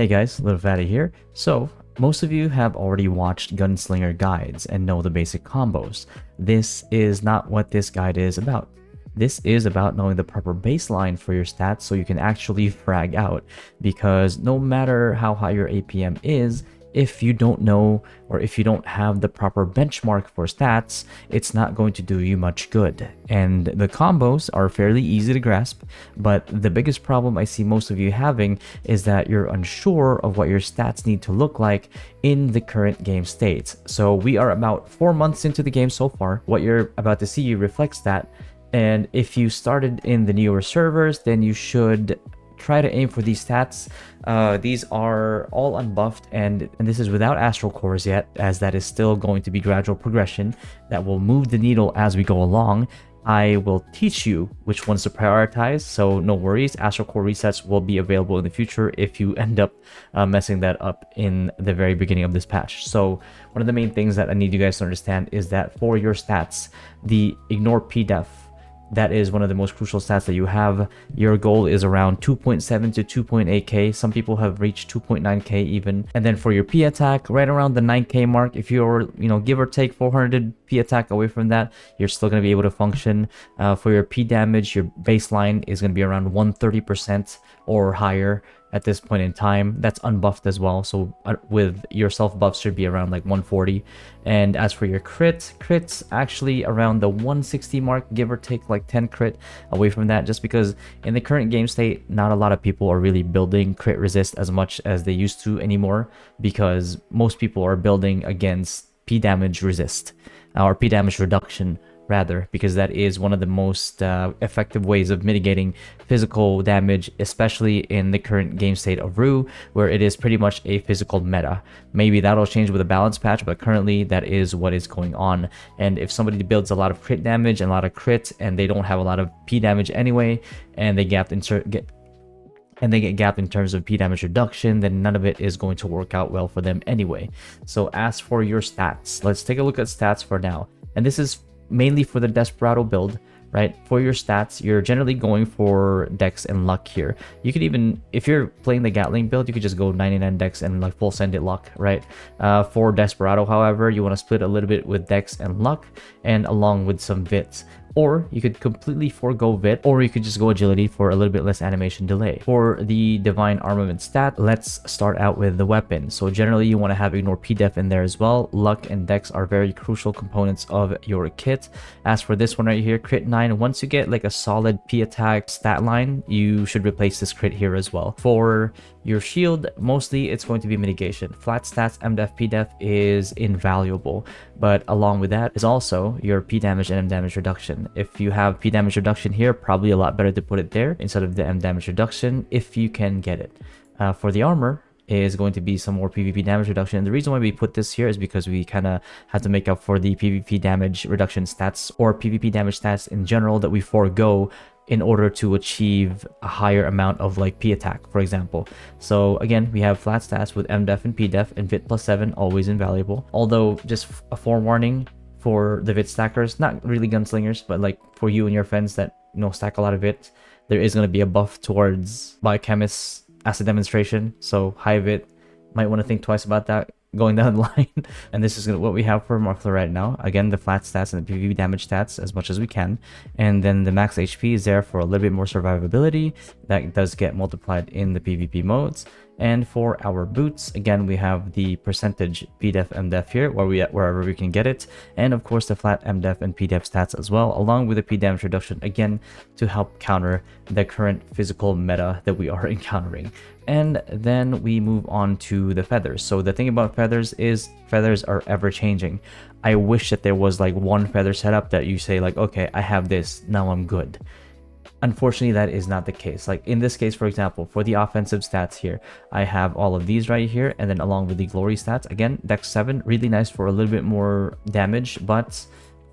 Hey guys, Little Fatty here. So, most of you have already watched Gunslinger guides and know the basic combos. This is not what this guide is about. This is about knowing the proper baseline for your stats so you can actually frag out, because no matter how high your APM is, if you don't know or if you don't have the proper benchmark for stats, it's not going to do you much good. And the combos are fairly easy to grasp, but the biggest problem I see most of you having is that you're unsure of what your stats need to look like in the current game state. So we are about 4 months into the game so far. What you're about to see reflects that. And if you started in the newer servers, then you should try to aim for these stats. These are all unbuffed, and this is without Astral cores yet, as that is still going to be gradual progression that will move the needle as we go along. I will teach you which ones to prioritize, so no worries. Astral core resets will be available in the future if you end up messing that up in the very beginning of this patch. So one of the main things that I need you guys to understand is that for your stats, the ignore pdef, that is one of the most crucial stats that you have. Your goal is around 2.7 to 2.8k. Some people have reached 2.9k even. And then for your P attack, right around the 9k mark, if you're, give or take 400 P attack away from that, you're still going to be able to function. For your P damage, your baseline is going to be around 130% or higher at this point in time. That's unbuffed as well, so with your self buff should be around like 140. And as for your crits actually around the 160 mark, give or take like 10 crit away from that, just because in the current game state not a lot of people are really building crit resist as much as they used to anymore, because most people are building against P damage resist or P damage reduction rather, because that is one of the most effective ways of mitigating physical damage, especially in the current game state of Rue, where it is pretty much a physical meta. Maybe that'll change with a balance patch, but currently that is what is going on. And if somebody builds a lot of crit damage and a lot of crit, and they don't have a lot of P damage anyway, and they get gapped in terms of P damage reduction, then none of it is going to work out well for them anyway. So as for your stats, let's take a look at stats for now. And this is mainly for the Desperado build, right? For your stats, you're generally going for Dex and Luck here. You could even, if you're playing the Gatling build, you could just go 99 Dex and like full send it Luck, right? For Desperado, however, you want to split a little bit with Dex and Luck, and along with some Vits. Or you could completely forego Vit, or you could just go Agility for a little bit less animation delay. For the Divine Armament stat, let's start out with the weapon. So generally you want to have Ignore Pdef in there as well. Luck and Dex are very crucial components of your kit. As for this one right here, Crit 9, once you get like a solid P attack stat line, you should replace this crit here as well. For your shield, mostly it's going to be mitigation. Flat stats, MDef, PDef is invaluable, but along with that is also your P damage and M damage reduction. If you have P damage reduction here, probably a lot better to put it there instead of the M damage reduction if you can get it. For the armor is going to be some more PvP damage reduction. And the reason why we put this here is because we kind of have to make up for the PvP damage reduction stats or PvP damage stats in general that we forego in order to achieve a higher amount of like P attack, for example. So again, we have flat stats with MDef and PDef, and Vit plus 7, always invaluable. Although, just a forewarning for the Vit stackers, not really gunslingers, but like for you and your friends that stack a lot of Vit, there is going to be a buff towards Biochemists as a demonstration. So high Vit, might want to think twice about that going down the line. And this is what we have for Marthla right now. Again, the flat stats and the PvP damage stats as much as we can. And then the max HP is there for a little bit more survivability. That does get multiplied in the PvP modes. And for our boots, again, we have the percentage PDef, MDef here, wherever we can get it. And of course, the flat MDef and PDef stats as well, along with the P damage reduction, again, to help counter the current physical meta that we are encountering. And then we move on to the feathers. So the thing about feathers is feathers are ever changing. I wish that there was like one feather setup that you say like, okay, I have this, now I'm good. Unfortunately, that is not the case. Like in this case, for example, for the offensive stats here, I have all of these right here, and then along with the glory stats, again, Dex 7, really nice for a little bit more damage, but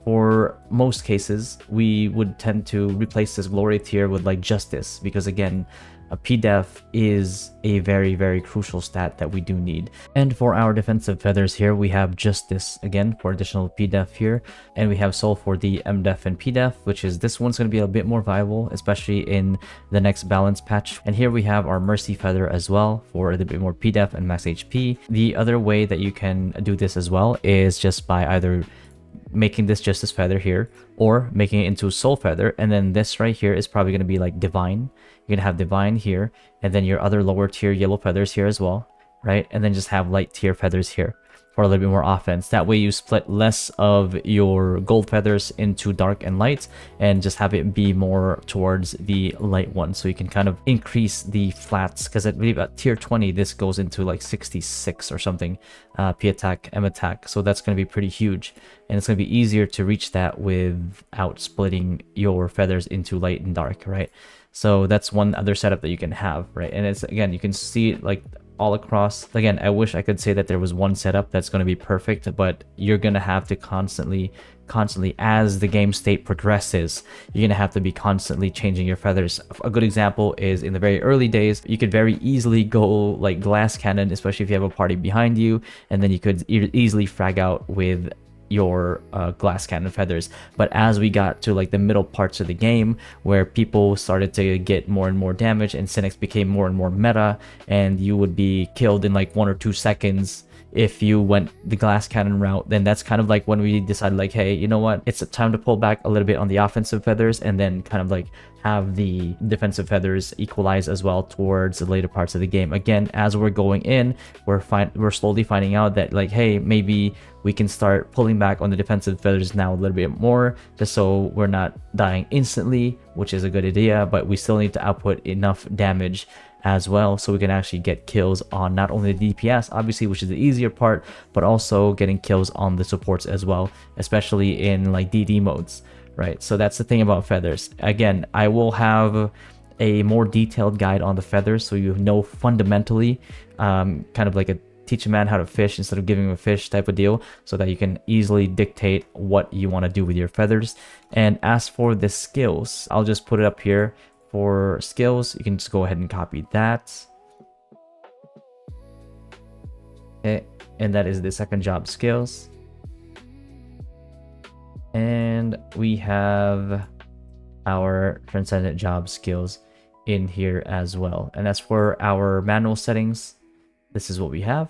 for most cases, we would tend to replace this glory tier with like justice, because again, a P-Def is a very, very crucial stat that we do need. And for our defensive feathers here, we have just this again for additional P-Def here, and we have Soul for the M-Def and P-Def, which is this one's going to be a bit more viable, especially in the next balance patch. And here we have our Mercy feather as well for a bit more P-Def and max HP. The other way that you can do this as well is just by either making this just as feather here or making it into soul feather, and then this right here is probably going to be like divine. You're gonna have divine here, and then your other lower tier yellow feathers here as well, right? And then just have light tier feathers here for a little bit more offense. That way you split less of your gold feathers into dark and light, and just have it be more towards the light one, so you can kind of increase the flats, because I believe at tier 20 this goes into like 66 or something, P attack, M attack, so that's going to be pretty huge, and it's going to be easier to reach that without splitting your feathers into light and dark, right? So that's one other setup that you can have, right? And it's, again, you can see it like all across. Again, I wish I could say that there was one setup that's going to be perfect, but you're going to have to constantly as the game state progresses, you're going to have to be constantly changing your feathers. A good example is in the very early days, you could very easily go like glass cannon, especially if you have a party behind you, and then you could easily frag out with your glass cannon feathers. But as we got to like the middle parts of the game, where people started to get more and more damage and Cynics became more and more meta, and you would be killed in like 1 or 2 seconds if you went the glass cannon route, then that's kind of like when we decided like, hey, you know what, it's time to pull back a little bit on the offensive feathers, and then kind of like have the defensive feathers equalize as well towards the later parts of the game. Again, as we're going in, we're slowly finding out that like, hey, maybe we can start pulling back on the defensive feathers now a little bit more, just so we're not dying instantly, which is a good idea, but we still need to output enough damage as well so we can actually get kills on not only the DPS, obviously, which is the easier part, but also getting kills on the supports as well, especially in like DD modes, right? So that's the thing about feathers. Again, I will have a more detailed guide on the feathers, so you know fundamentally, kind of like a teach a man how to fish instead of giving him a fish type of deal, so that you can easily dictate what you want to do with your feathers. And as for the skills, I'll just put it up here. For skills, you can just go ahead and copy that. Okay, and that is the second job skills. And we have our transcendent job skills in here as well. And as for our manual settings, this is what we have.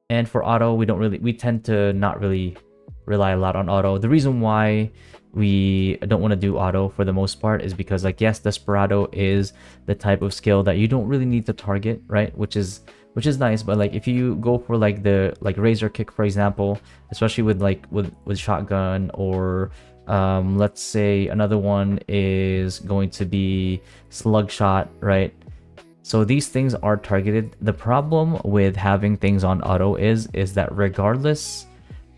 And for auto, we tend to not really rely a lot on auto. The reason why we don't want to do auto for the most part is because, like, yes, Desperado is the type of skill that you don't really need to target, right? Which is nice, but like if you go for like the razor kick, for example, especially with shotgun, or let's say another one is going to be slug shot, right? So these things are targeted. The problem with having things on auto is that regardless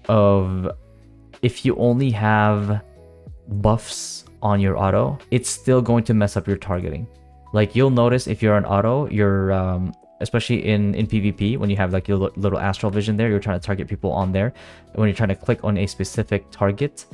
of if you only have buffs on your auto, it's still going to mess up your targeting. Like, you'll notice if you're on auto, you're especially in PvP, when you have like your little astral vision there, you're trying to target people on there. When you're trying to click on a specific target,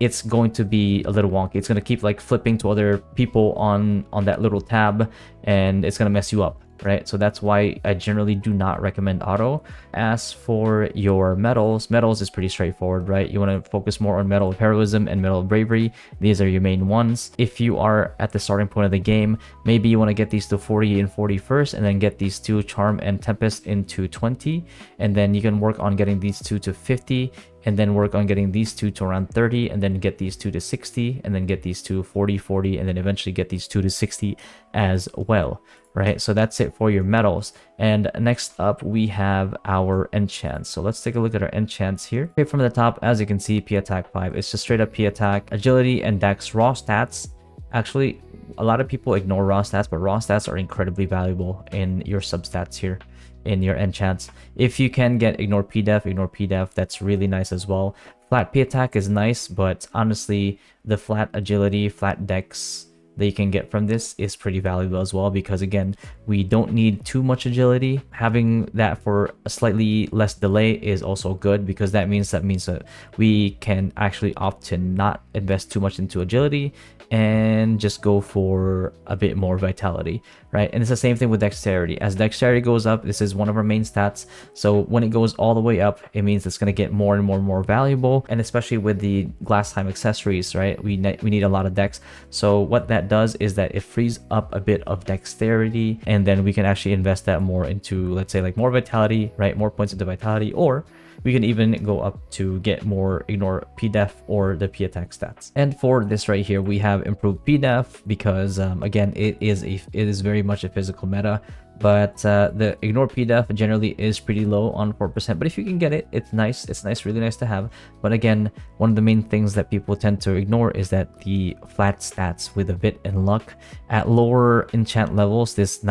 it's going to be a little wonky. It's going to keep like flipping to other people on that little tab, and it's going to mess you up, right? So that's why I generally do not recommend auto. As for your medals is pretty straightforward, right? You want to focus more on Medal of Heroism and Medal of Bravery. These are your main ones. If you are at the starting point of the game, maybe you want to get these to 40 and 40 first, and then get these two Charm and Tempest into 20, and then you can work on getting these two to 50, and then work on getting these two to around 30, and then get these two to 60, and then get these two 40, 40, and then eventually get these two to 60 as well, right? So that's it for your medals. And next up, we have our enchants. So let's take a look at our enchants here. Okay, from the top, as you can see, P attack 5. It's just straight up P attack, agility, and dex. Raw stats. Actually, a lot of people ignore raw stats, but raw stats are incredibly valuable in your substats here, in your enchants. If you can get ignore P-Def, that's really nice as well. Flat P attack is nice, but honestly, the flat agility, flat dex that you can get from this is pretty valuable as well, because again, we don't need too much agility. Having that for a slightly less delay is also good, because that means that we can actually opt to not invest too much into agility and just go for a bit more vitality, right? And it's the same thing with dexterity. As dexterity goes up, this is one of our main stats, so when it goes all the way up, it means it's going to get more and more valuable. And especially with the glass time accessories, right, we need a lot of dex. So what that does is that it frees up a bit of dexterity, and then we can actually invest that more into, let's say, like more vitality, right, more points into vitality, or we can even go up to get more ignore pdef or the p attack stats. And for this right here, we have improved pdef, because again, it is very much a physical meta, but the ignore pdef generally is pretty low on 4%, but if you can get it, it's nice, really nice to have. But again, one of the main things that people tend to ignore is that the flat stats with the vit and luck at lower enchant levels, this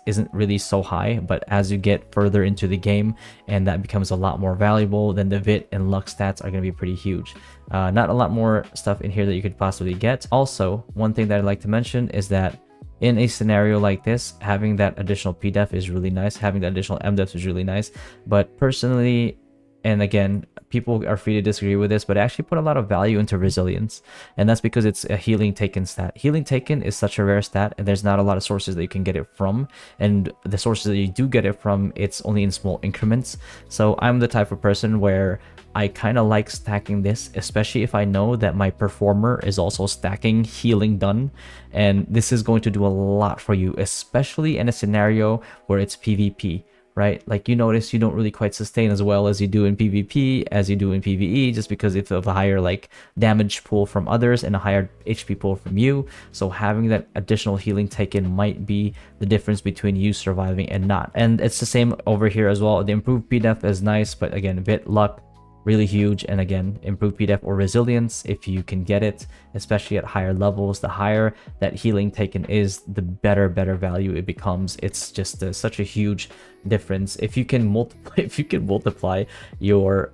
isn't really so high, but as you get further into the game and that becomes a lot more valuable, then the vit and luck stats are going to be pretty huge. Not a lot more stuff in here that you could possibly get. Also, one thing that I'd like to mention is that in a scenario like this, having that additional pdef is really nice, having that additional mdef is really nice. But personally, and again, people are free to disagree with this, but I actually put a lot of value into resilience, and that's because it's a healing taken stat. Healing taken is such a rare stat, and there's not a lot of sources that you can get it from, and the sources that you do get it from, it's only in small increments. So I'm the type of person where I kind of like stacking this, especially if I know that my performer is also stacking healing done, and this is going to do a lot for you, especially in a scenario where it's PvP, right? Like, you notice you don't really quite sustain as well as you do in PvP as you do in PvE, just because it's of a higher like damage pool from others and a higher HP pool from you. So having that additional healing taken might be the difference between you surviving and not. And it's the same over here as well. The improved pdef is nice, but again, bit luck, really huge. And again, improved pdef or resilience, if you can get it, especially at higher levels, the higher that healing taken is, the better value it becomes. It's just such a huge difference. If you can multiply your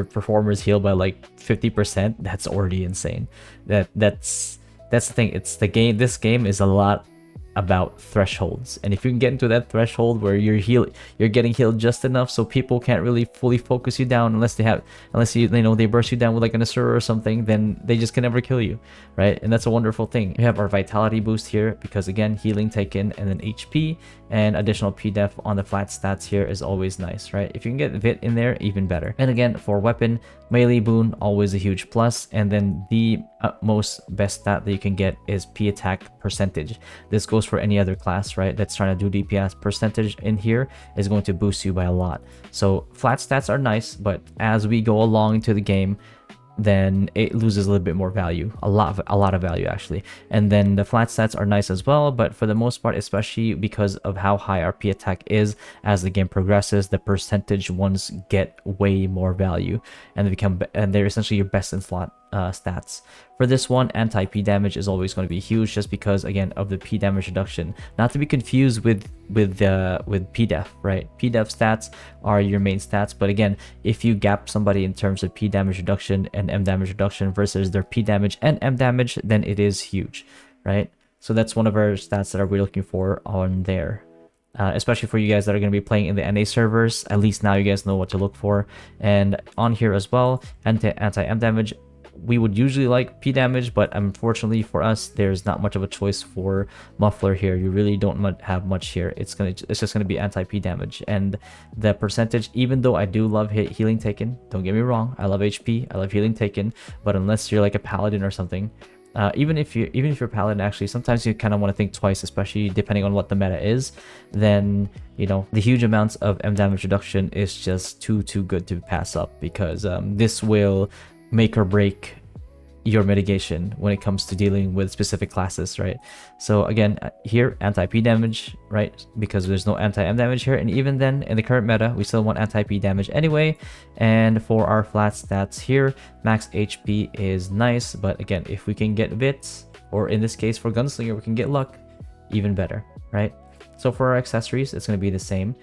performer's heal by like 50%, that's already insane. That's the thing. It's the game. This game is a lot about thresholds, and if you can get into that threshold where you're getting healed just enough so people can't really fully focus you down unless they burst you down with like an Asura or something, then they just can never kill you, right? And that's a wonderful thing. We have our vitality boost here, because again, healing taken and then HP and additional pdef on the flat stats here is always nice, right? If you can get vit in there, even better. And again, for weapon, melee boon, always a huge plus. And then the most best stat that you can get is p attack percentage. This goes for any other class, right, that's trying to do DPS. Percentage in here is going to boost you by a lot. So flat stats are nice, but as we go along into the game, then it loses a little bit more value, a lot of value actually. And then the flat stats are nice as well, but for the most part, especially because of how high our p attack is, as the game progresses, the percentage ones get way more value, and they're essentially your best in slot stats. For this one, anti-P damage is always going to be huge, just because again of the P damage reduction. Not to be confused with PDEF, right? PDEF stats are your main stats, but again, if you gap somebody in terms of P damage reduction and M damage reduction versus their P damage and M damage, then it is huge, right? So that's one of our stats that we're looking for on there. Especially for you guys that are going to be playing in the NA servers, at least now you guys know what to look for. And on here as well, anti-M damage, we would usually like P damage, but unfortunately for us, there's not much of a choice for muffler here. You really don't have much here. It's just gonna be anti-P damage. And the percentage, even though I do love healing taken, don't get me wrong, I love HP, I love healing taken, but unless you're like a paladin or something, even if you're paladin, actually sometimes you kind of want to think twice, especially depending on what the meta is. Then, you know, the huge amounts of M damage reduction is just too good to pass up, because this will make or break your mitigation when it comes to dealing with specific classes, right? So again, here anti-P damage, right, because there's no anti-M damage here, and even then in the current meta we still want anti-P damage anyway. And for our flat stats here, max HP is nice, but again, if we can get bits, or in this case for Gunslinger we can get luck, even better, right? So for our accessories, it's going to be the same.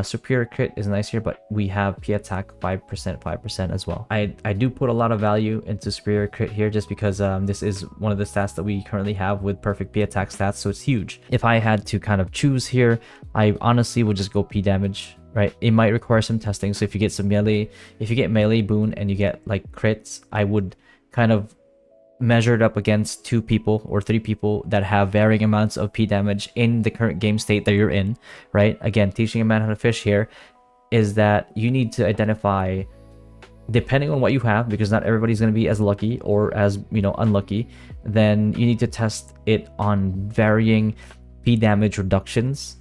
Superior crit is nice here, but we have P attack 5%, 5% as well. I do put a lot of value into superior crit here just because this is one of the stats that we currently have with perfect P attack stats, so it's huge. If I had to kind of choose here, I honestly would just go P damage, right? It might require some testing, so if you get some melee, if you get melee boon and you get like crits, I would kind of measured up against 2 people or 3 people that have varying amounts of P damage in the current game state that you're in, right? Again, teaching a man how to fish here is that you need to identify, depending on what you have, because not everybody's going to be as lucky or as, you know, unlucky, then you need to test it on varying P damage reductions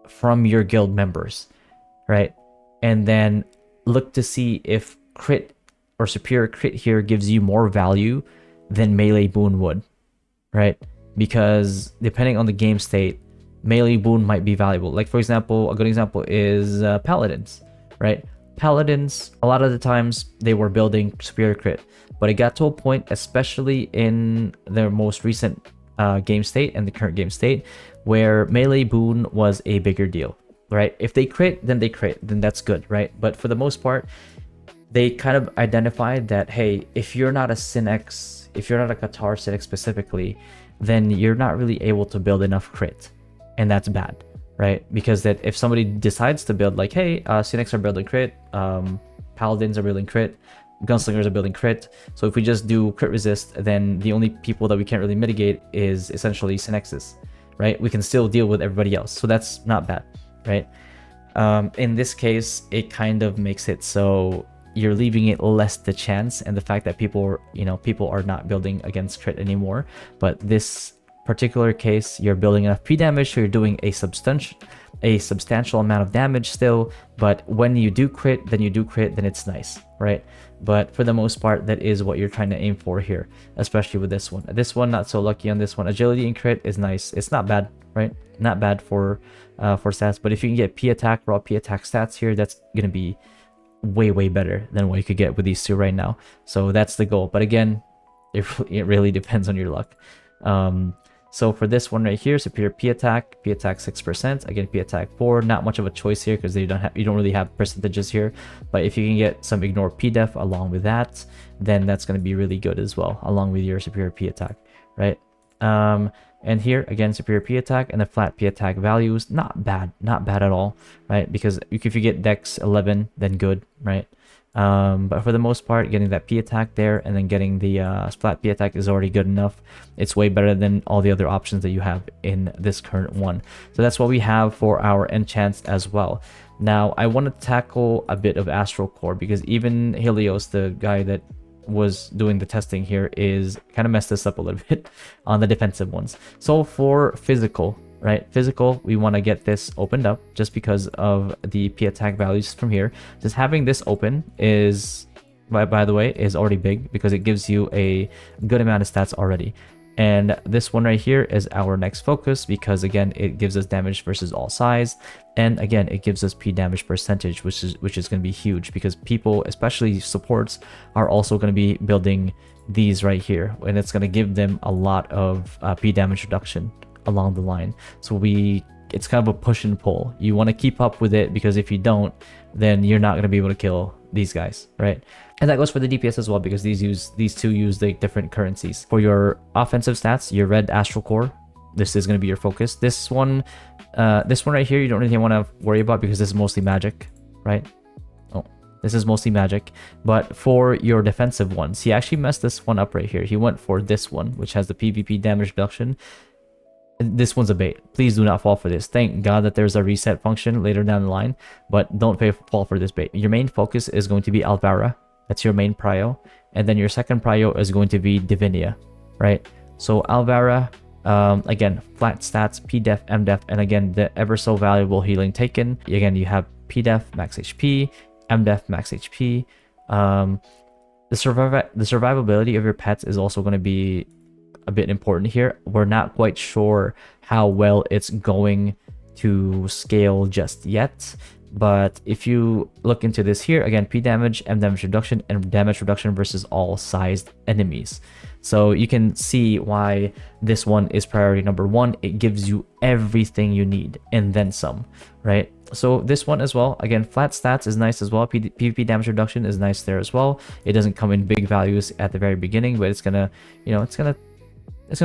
from your guild members, right? And then look to see if crit or superior crit here gives you more value than melee boon would, right? Because depending on the game state, melee boon might be valuable. Like for example, a good example is paladins, right? Paladins, a lot of the times they were building superior crit, but it got to a point, especially in their most recent game state and the current game state, where melee boon was a bigger deal, right? If they crit, then that's good, right? But for the most part, they kind of identified that, hey, if you're not a Synex, if you're not a Qatar Synex specifically, then you're not really able to build enough crit, and that's bad, right? Because that if somebody decides to build like, hey, Synex are building crit, Paladins are building crit, Gunslingers are building crit, so if we just do crit resist, then the only people that we can't really mitigate is essentially Synexes, right? We can still deal with everybody else, so that's not bad, right? In this case, it kind of makes it so you're leaving it less the chance, and the fact that people are not building against crit anymore. But this particular case, you're building enough P damage, so you're doing a substantial amount of damage still. But when you do crit, then it's nice, right? But for the most part, that is what you're trying to aim for here, especially with this one. This one, not so lucky on this one. Agility and crit is nice. It's not bad, right? Not bad for stats. But if you can get P attack, raw P attack stats here, that's gonna be way better than what you could get with these two right now. So that's the goal, but again, it really depends on your luck. So for this one right here, superior P attack 6%, again P attack 4, not much of a choice here because you don't really have percentages here, but if you can get some ignore P def along with that, then that's going to be really good as well, along with your superior P attack, right? And here again, superior P attack and the flat P attack values, not bad at all, right? Because if you get dex 11, then good, right? But for the most part, getting that P attack there and then getting the flat P attack is already good enough. It's way better than all the other options that you have in this current one. So that's what we have for our enchants as well. Now I want to tackle a bit of Astral Core, because even Helios, the guy that was doing the testing here, is kind of messed this up a little bit on the defensive ones. So for physical, right, physical, we want to get this opened up just because of the P attack values from here. Just having this open is, by the way, is already big because it gives you a good amount of stats already. And this one right here is our next focus, because again, it gives us damage versus all size, and again, it gives us P damage percentage, which is going to be huge, because people, especially supports, are also going to be building these right here, and it's going to give them a lot of P damage reduction along the line. So it's kind of a push and pull. You want to keep up with it, because if you don't, then you're not going to be able to kill these guys, right? And that goes for the DPS as well, because these two use the different currencies. For your offensive stats, your red Astral Core, this is going to be your focus. This one right here, you don't really want to worry about, because this is mostly magic, right? Oh, this is mostly magic. But for your defensive ones, he actually messed this one up right here. He went for this one, which has the PvP damage reduction. This one's a bait. Please do not fall for this. Thank God that there's a reset function later down the line, but don't fall for this bait. Your main focus is going to be Alvara. That's your main prio. And then your second prio is going to be Divinia, right? So Alvara, again, flat stats, P-Def, M-Def, and again, the ever so valuable healing taken. Again, you have P-Def, max HP, M-Def, max HP. The survivability of your pets is also going to be a bit important here. We're not quite sure how well it's going to scale just yet, But if you look into this here, again, P damage, M damage reduction, and damage reduction versus all sized enemies. So you can see why this one is priority number one. It gives you everything you need and then some, right? So this one as well, again, flat stats is nice as well. PvP damage reduction is nice there as well. It doesn't come in big values at the very beginning, but it's gonna, you know, it's gonna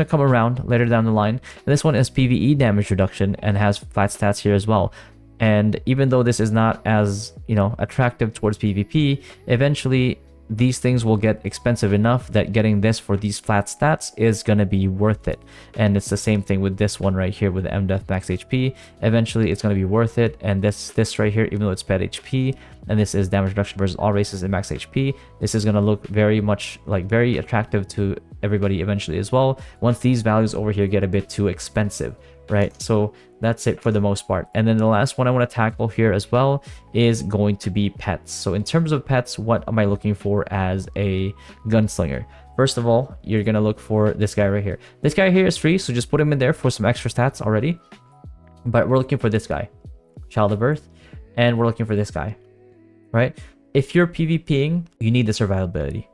come around later down the line. And this one is PvE damage reduction and has flat stats here as well. And even though this is not as, you know, attractive towards PvP, eventually these things will get expensive enough that getting this for these flat stats is going to be worth it. And it's the same thing with this one right here with the MDef max HP. Eventually it's going to be worth it. And this right here, even though it's pet HP, and this is damage reduction versus all races in max HP, this is going to look very much like very attractive to everybody eventually as well, once these values over here get a bit too expensive, right? So that's it for the most part. And then the last one I want to tackle here as well is going to be pets. So in terms of pets, what am I looking for as a gunslinger? First of all, you're going to look for this guy right here. This guy here is free, so just put him in there for some extra stats already. But we're looking for this guy, Child of Earth, and we're looking for this guy, right? If you're PvPing, you need the survivability.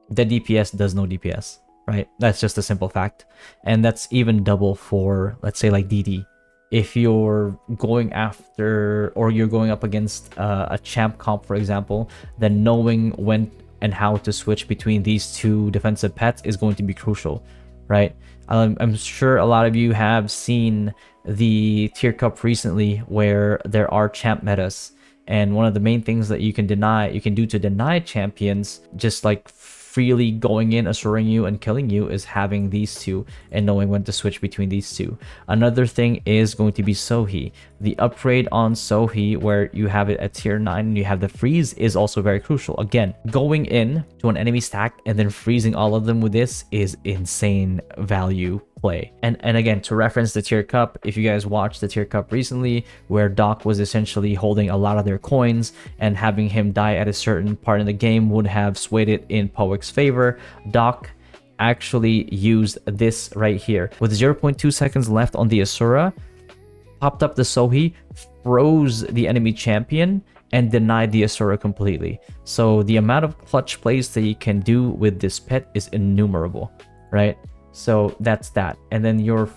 The DPS does no DPS, right? That's just a simple fact. And that's even double for, let's say, like DD. If you're going after, or you're going up against a champ comp, for example, then knowing when and how to switch between these two defensive pets is going to be crucial, right? I'm sure a lot of you have seen the tier cup recently where there are champ metas. And one of the main things that you can do to deny champions, just like freely going in, assuring you, and killing you, is having these two and knowing when to switch between these two. Another thing is going to be Sohi. The upgrade on Sohi, where you have it at tier 9 and you have the freeze, is also very crucial. Again, going in to an enemy stack and then freezing all of them with this is insane value play. And again, to reference the tier cup, if you guys watched the tier cup recently, where Doc was essentially holding a lot of their coins, and having him die at a certain part in the game would have swayed it in Powick's favor, Doc actually used this right here. With 0.2 seconds left on the Asura, popped up the Sohi, froze the enemy champion, and denied the Asura completely. So the amount of clutch plays that you can do with this pet is innumerable, right? So that's that. And then your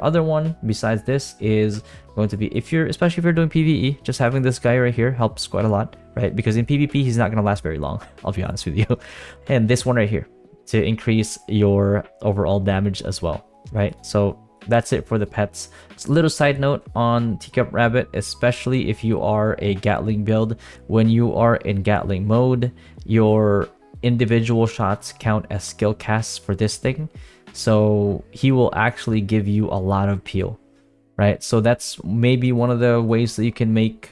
other one besides this is going to be, especially if you're doing PvE, just having this guy right here helps quite a lot, right? Because in PvP, he's not going to last very long, I'll be honest with you. And this one right here to increase your overall damage as well, right? So that's it for the pets. Just a little side note on Teacup Rabbit, especially if you are a Gatling build, when you are in Gatling mode, your individual shots count as skill casts for this thing. So he will actually give you a lot of peel, right? So that's maybe one of the ways that you can make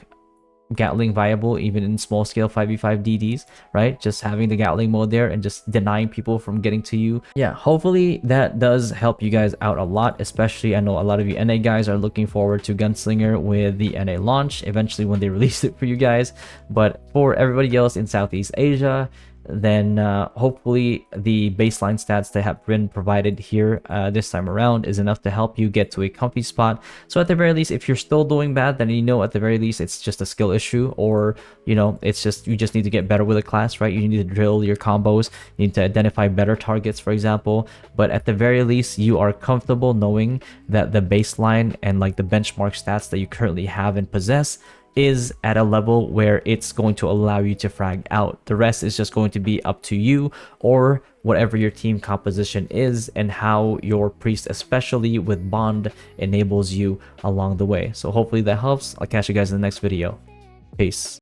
Gatling viable even in small scale 5v5 DDs, right? Just having the Gatling mode there and just denying people from getting to you. Yeah, hopefully that does help you guys out a lot, especially I know a lot of you NA guys are looking forward to Gunslinger with the NA launch eventually when they release it for you guys. But for everybody else in Southeast Asia, then hopefully the baseline stats that have been provided here this time around is enough to help you get to a comfy spot. So at the very least, if you're still doing bad, then at the very least it's just a skill issue, or it's just you just need to get better with a class, right? You need to drill your combos, you need to identify better targets, for example. But at the very least, you are comfortable knowing that the baseline and like the benchmark stats that you currently have and possess is at a level where it's going to allow you to frag out. The rest is just going to be up to you, or whatever your team composition is and how your priest, especially with bond, enables you along the way. So hopefully that helps. I'll catch you guys in the next video. Peace.